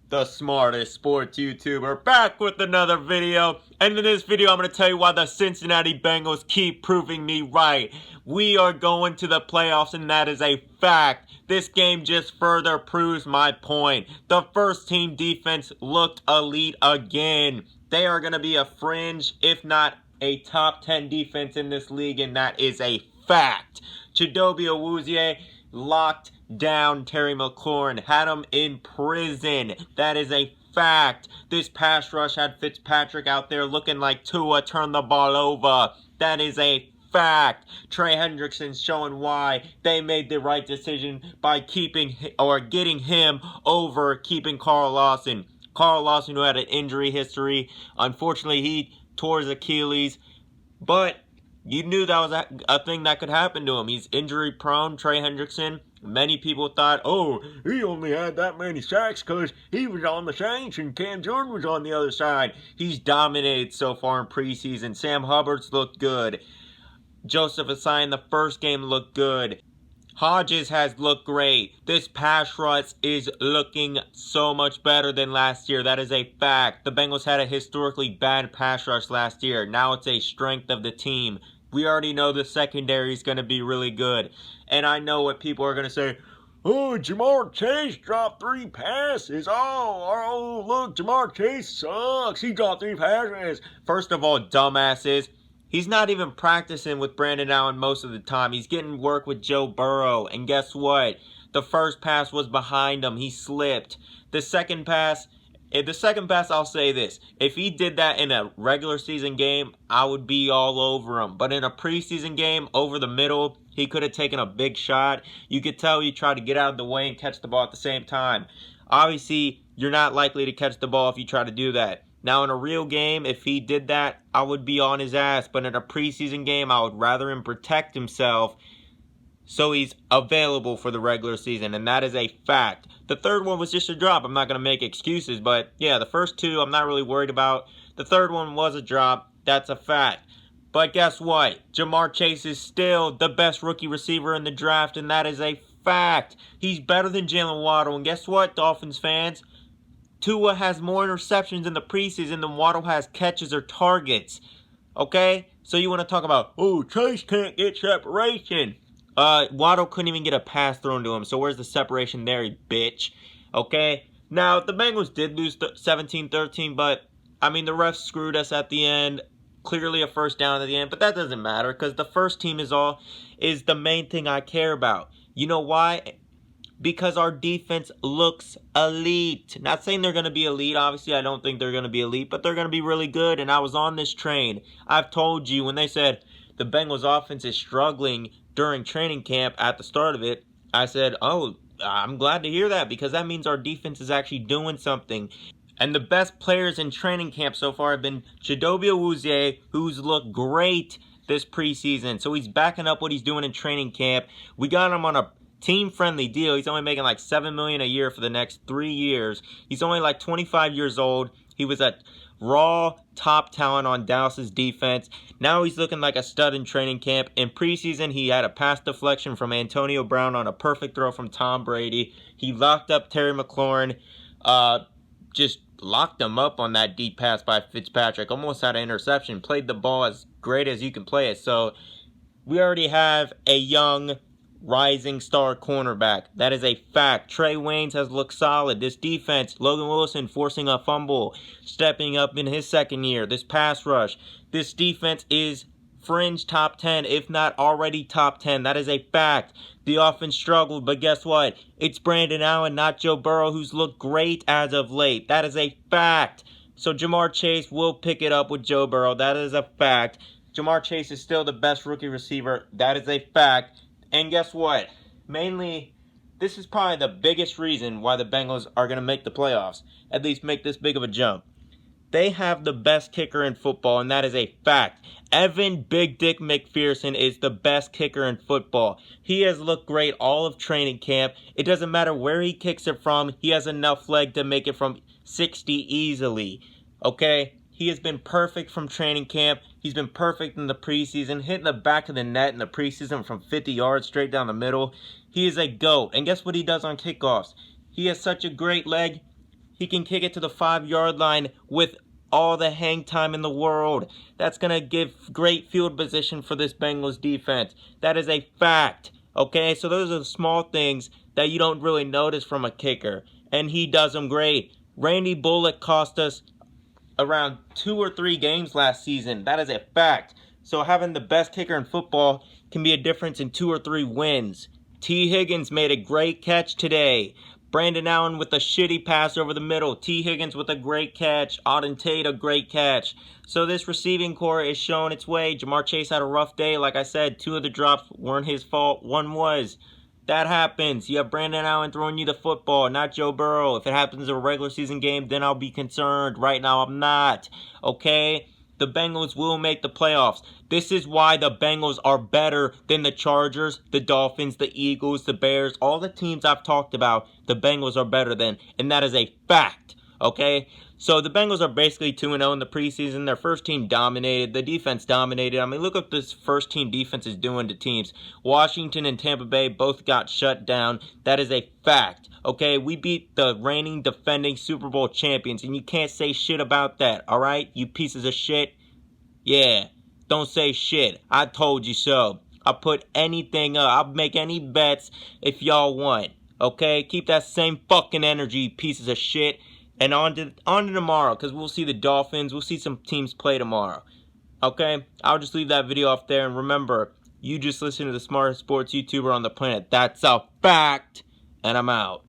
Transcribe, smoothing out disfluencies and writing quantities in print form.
the smartest sports YouTuber, back with another video. And in this video, I'm going to tell you why the Cincinnati Bengals keep proving me right. We are going to the playoffs, and that is a fact. This game just further proves my point. The first team defense looked elite again. They are going to be a fringe, if not a top 10 defense in this league, and that is a fact. Chidobe Awuzie locked down Terry McLaurin, had him in prison. That is a fact. This pass rush had Fitzpatrick out there looking like Tua turned the ball over. That is a fact. Trey Hendrickson's showing why they made the right decision by getting him over keeping Carl Lawson. Carl Lawson, who had an injury history. Unfortunately, he tore his Achilles, but you knew that was a thing that could happen to him. He's injury prone, Trey Hendrickson. Many people thought, oh, he only had that many sacks because he was on the Saints and Cam Jordan was on the other side. He's dominated so far in preseason. Sam Hubbard's looked good. Joseph Asai in the first game looked good. Hodges has looked great. This pass rush is looking so much better than last year. That is a fact. The Bengals had a historically bad pass rush last year. Now it's a strength of the team. We already know the secondary is going to be really good. And I know what people are going to say. Oh, Jamar Chase dropped 3 passes. Oh, look, Jamar Chase sucks. He dropped 3 passes. First of all, dumbasses. He's not even practicing with Brandon Allen most of the time. He's getting work with Joe Burrow. And guess what? The first pass was behind him. He slipped. The second pass, I'll say this. If he did that in a regular season game, I would be all over him. But in a preseason game, over the middle, he could have taken a big shot. You could tell he tried to get out of the way and catch the ball at the same time. Obviously, you're not likely to catch the ball if you try to do that. Now, in a real game, if he did that, I would be on his ass. But in a preseason game, I would rather him protect himself so he's available for the regular season. And that is a fact. The third one was just a drop. I'm not going to make excuses. But, yeah, the first 2 I'm not really worried about. The third one was a drop. That's a fact. But guess what? Jamar Chase is still the best rookie receiver in the draft. And that is a fact. He's better than Jalen Waddle. And guess what, Dolphins fans? Tua has more interceptions in the preseason than Waddle has catches or targets. Okay? So you want to talk about, oh, Chase can't get separation. Waddle couldn't even get a pass thrown to him. So where's the separation there, you bitch? Okay? Now, the Bengals did lose 17-13, but, I mean, the refs screwed us at the end. Clearly a first down at the end, but that doesn't matter because the first team is the main thing I care about. You know why? Because our defense looks elite. Not saying they're going to be elite. Obviously, I don't think they're going to be elite, but they're going to be really good, and I was on this train. I've told you when they said the Bengals offense is struggling during training camp at the start of it, I said, oh, I'm glad to hear that because that means our defense is actually doing something. And the best players in training camp so far have been Chidobe Awuzie, who's looked great this preseason. So he's backing up what he's doing in training camp. We got him on a team-friendly deal. He's only making like $7 million a year for the next 3 years. He's only like 25 years old. He was a raw top talent on Dallas's defense. Now he's looking like a stud in training camp. In preseason, he had a pass deflection from Antonio Brown on a perfect throw from Tom Brady. He locked up Terry McLaurin. Just locked him up on that deep pass by Fitzpatrick. Almost had an interception. Played the ball as great as you can play it. So we already have a young rising star cornerback. That is a fact. Trey Waynes has looked solid. This defense, Logan Wilson forcing a fumble, stepping up in his second year. This pass rush. This defense is fringe top 10, if not already top 10. That is a fact. The offense struggled, but guess what? It's Brandon Allen, not Joe Burrow, who's looked great as of late. That is a fact. So Jamar Chase will pick it up with Joe Burrow. That is a fact. Jamar Chase is still the best rookie receiver. That is a fact. And guess what? Mainly, this is probably the biggest reason why the Bengals are going to make the playoffs. At least make this big of a jump. They have the best kicker in football, and that is a fact. Evan Big Dick McPherson is the best kicker in football. He has looked great all of training camp. It doesn't matter where he kicks it from. He has enough leg to make it from 60 easily. Okay? He has been perfect from training camp. He's been perfect in the preseason, hitting the back of the net in the preseason from 50 yards straight down the middle. He is a GOAT. And guess what he does on kickoffs? He has such a great leg. He can kick it to the 5-yard line with all the hang time in the world. That's going to give great field position for this Bengals defense. That is a fact. Okay, so those are the small things that you don't really notice from a kicker. And he does them great. Randy Bullock cost us around 2 or 3 games last season. That is a fact. So having the best kicker in football can be a difference in 2 or 3 wins. T. Higgins made a great catch today. Brandon Allen with a shitty pass over the middle. T. Higgins with a great catch. Auden Tate a great catch. So this receiving core is showing its way. Jamar Chase had a rough day. Like I said, 2 of the drops weren't his fault. 1 was. That happens. You have Brandon Allen throwing you the football, not Joe Burrow. If it happens in a regular season game, then I'll be concerned. Right now, I'm not. Okay? The Bengals will make the playoffs. This is why the Bengals are better than the Chargers, the Dolphins, the Eagles, the Bears. All the teams I've talked about, the Bengals are better than. And that is a fact. Okay? So the Bengals are basically 2-0 in the preseason. Their first team dominated. The defense dominated. I mean, look what this first team defense is doing to teams. Washington and Tampa Bay both got shut down. That is a fact. Okay, we beat the reigning defending Super Bowl champions, and you can't say shit about that, all right? You pieces of shit. Yeah, don't say shit. I told you so. I'll put anything up. I'll make any bets if y'all want. Okay, keep that same fucking energy, pieces of shit. And on to tomorrow, because we'll see the Dolphins. We'll see some teams play tomorrow. Okay? I'll just leave that video off there. And remember, you just listen to the smartest sports YouTuber on the planet. That's a fact. And I'm out.